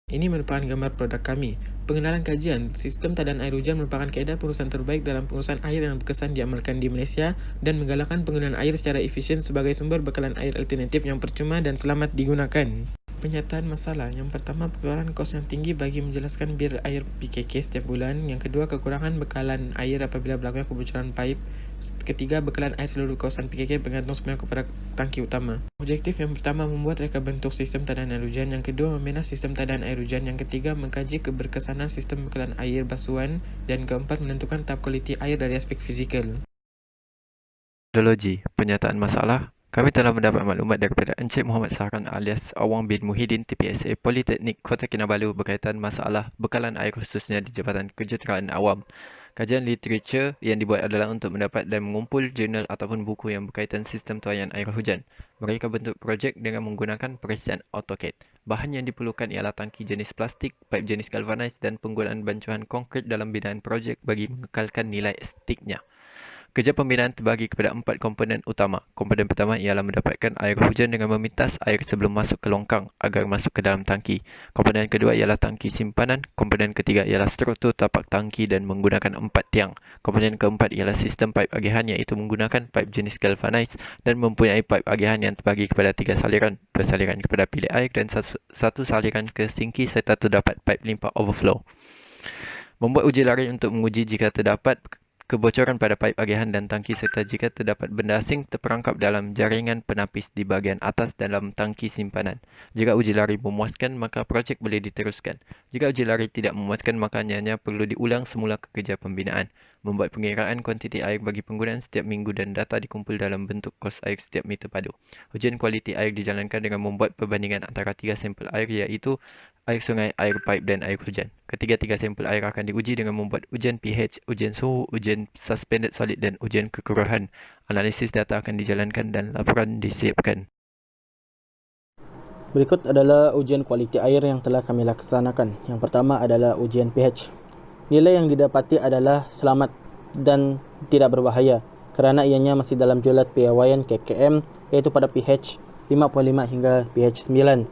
Ini merupakan gambar produk kami. Pengenalan kajian, sistem tadaan air hujan merupakan kaedah pengurusan terbaik dalam pengurusan air yang berkesan diamalkan di Malaysia dan menggalakkan penggunaan air secara efisien sebagai sumber bekalan air alternatif yang percuma dan selamat digunakan. Penyataan masalah. Yang pertama, pengeluaran kos yang tinggi bagi menjelaskan bil air PKK setiap bulan. Yang kedua, kekurangan bekalan air apabila berlakunya kebocoran pipe. Ketiga, bekalan air seluruh kawasan PKK bergantung sepenuhnya kepada tangki utama. Objektif yang pertama, membuat reka bentuk sistem tadaan air hujan. Yang kedua, membina sistem tadaan air hujan. Yang ketiga, mengkaji keberkesanan sistem bekalan air basuhan. Dan keempat, menentukan tahap kualiti air dari aspek fizikal. Metodologi penyataan masalah. Kami telah mendapat maklumat daripada Encik Muhammad Sahran alias Awang bin Muhyiddin TPSA Politeknik Kota Kinabalu berkaitan masalah bekalan air khususnya di Jabatan Kejuruteraan Awam. Kajian literatur yang dibuat adalah untuk mendapat dan mengumpul jurnal ataupun buku yang berkaitan sistem tuaian air hujan. Mereka bentuk projek dengan menggunakan perisian AutoCAD. Bahan yang diperlukan ialah tangki jenis plastik, pipe jenis galvanized dan penggunaan bancuan konkrit dalam binaan projek bagi mengekalkan nilai estetiknya. Kerja pembinaan terbagi kepada 4 komponen utama. Komponen pertama ialah mendapatkan air hujan dengan memintas air sebelum masuk ke longkang agar masuk ke dalam tangki. Komponen kedua ialah tangki simpanan. Komponen ketiga ialah struktur tapak tangki dan menggunakan 4 tiang. Komponen keempat ialah sistem pipe agihan iaitu menggunakan pipe jenis galvanized dan mempunyai pipe agihan yang terbagi kepada 3 saliran. 2 saliran kepada bilik air dan 1 saliran ke sinki serta terdapat pipe limpah overflow. Membuat uji lari untuk menguji jika terdapat kebocoran pada paip agihan dan tangki serta jika terdapat benda asing terperangkap dalam jaringan penapis di bahagian atas dalam tangki simpanan. Jika uji lari memuaskan, maka projek boleh diteruskan. Jika uji lari tidak memuaskan, maka hanya perlu diulang semula kerja pembinaan. Membuat pengiraan kuantiti air bagi penggunaan setiap minggu dan data dikumpul dalam bentuk kos air setiap meter padu. Ujian kualiti air dijalankan dengan membuat perbandingan antara 3 sampel air iaitu air sungai, air paip dan air hujan. Ketiga-tiga sampel air akan diuji dengan membuat ujian pH, ujian suhu, ujian suspended solid dan ujian kekeruhan. Analisis data akan dijalankan dan laporan disiapkan. Berikut adalah ujian kualiti air yang telah kami laksanakan. Yang pertama adalah ujian pH. Nilai yang didapati adalah selamat dan tidak berbahaya kerana ianya masih dalam julat piawaian KKM iaitu pada pH 5.5 hingga pH 9.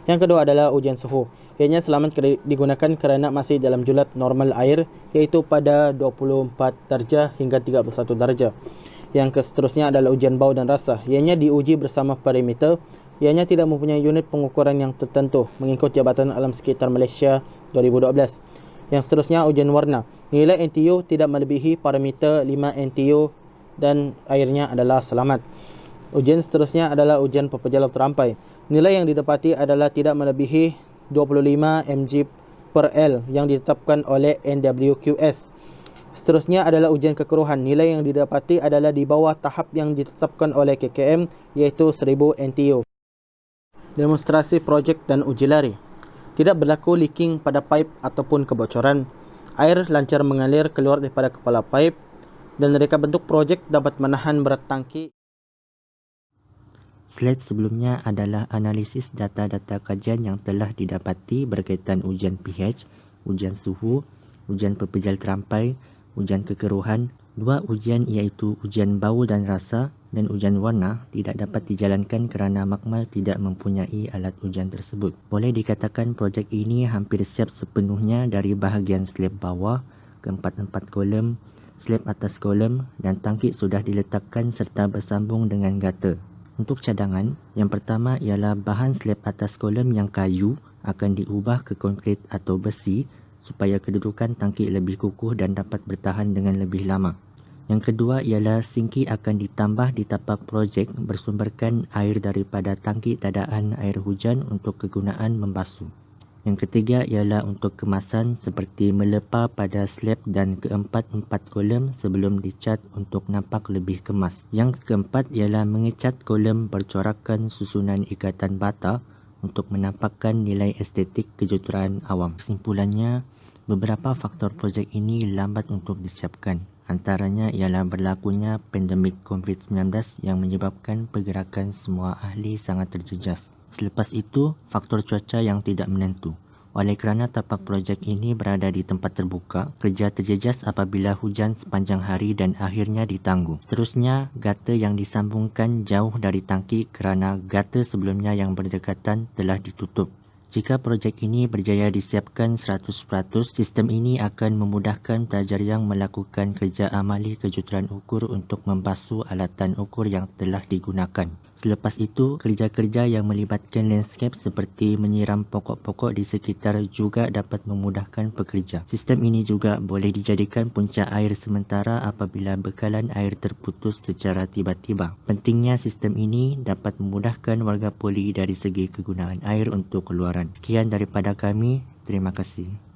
Yang kedua adalah ujian suhu. Ianya selamat digunakan kerana masih dalam julat normal air iaitu pada 24 darjah hingga 31 darjah. Yang seterusnya adalah ujian bau dan rasa. Ianya diuji bersama parameter. Ianya tidak mempunyai unit pengukuran yang tertentu mengikut Jabatan Alam Sekitar Malaysia 2012. Yang seterusnya ujian warna. Nilai NTU tidak melebihi parameter 5 NTU dan airnya adalah selamat. Ujian seterusnya adalah ujian pekerja laut terampai. Nilai yang didapati adalah tidak melebihi 25 mg per L yang ditetapkan oleh NWQS. Seterusnya adalah ujian kekeruhan. Nilai yang didapati adalah di bawah tahap yang ditetapkan oleh KKM iaitu 1000 NTU. Demonstrasi projek dan uji lari. Tidak berlaku leaking pada paip ataupun kebocoran. Air lancar mengalir keluar daripada kepala paip dan reka bentuk projek dapat menahan berat tangki. Slide sebelumnya adalah analisis data-data kajian yang telah didapati berkaitan ujian pH, ujian suhu, ujian pepejal terampai, ujian kekeruhan. Dua ujian iaitu ujian bau dan rasa dan ujian warna tidak dapat dijalankan kerana makmal tidak mempunyai alat ujian tersebut. Boleh dikatakan projek ini hampir siap sepenuhnya dari bahagian slab bawah, keempat-empat kolom, slab atas kolom dan tangki sudah diletakkan serta bersambung dengan gata. Untuk cadangan, yang pertama ialah bahan slab atas kolom yang kayu akan diubah ke konkrit atau besi supaya kedudukan tangki lebih kukuh dan dapat bertahan dengan lebih lama. Yang kedua ialah sinki akan ditambah di tapak projek bersumberkan air daripada tangki tadaan air hujan untuk kegunaan membasuh. Yang ketiga ialah untuk kemasan seperti melepa pada slab dan keempat-empat kolom sebelum dicat untuk nampak lebih kemas. Yang keempat ialah mengecat kolom bercorakkan susunan ikatan bata untuk menampakkan nilai estetik kejuruteraan awam. Kesimpulannya, beberapa faktor projek ini lambat untuk disiapkan. Antaranya ialah berlakunya pandemik COVID-19 yang menyebabkan pergerakan semua ahli sangat terjejas. Selepas itu, faktor cuaca yang tidak menentu. Oleh kerana tapak projek ini berada di tempat terbuka, kerja terjejas apabila hujan sepanjang hari dan akhirnya ditangguh. Seterusnya, gata yang disambungkan jauh dari tangki kerana gata sebelumnya yang berdekatan telah ditutup. Jika projek ini berjaya disiapkan 100%, sistem ini akan memudahkan pelajar yang melakukan kerja amali kejuruteraan ukur untuk membasuh alatan ukur yang telah digunakan. Selepas itu, kerja-kerja yang melibatkan landscape seperti menyiram pokok-pokok di sekitar juga dapat memudahkan pekerja. Sistem ini juga boleh dijadikan punca air sementara apabila bekalan air terputus secara tiba-tiba. Pentingnya sistem ini dapat memudahkan warga Poli dari segi kegunaan air untuk keluaran. Sekian daripada kami. Terima kasih.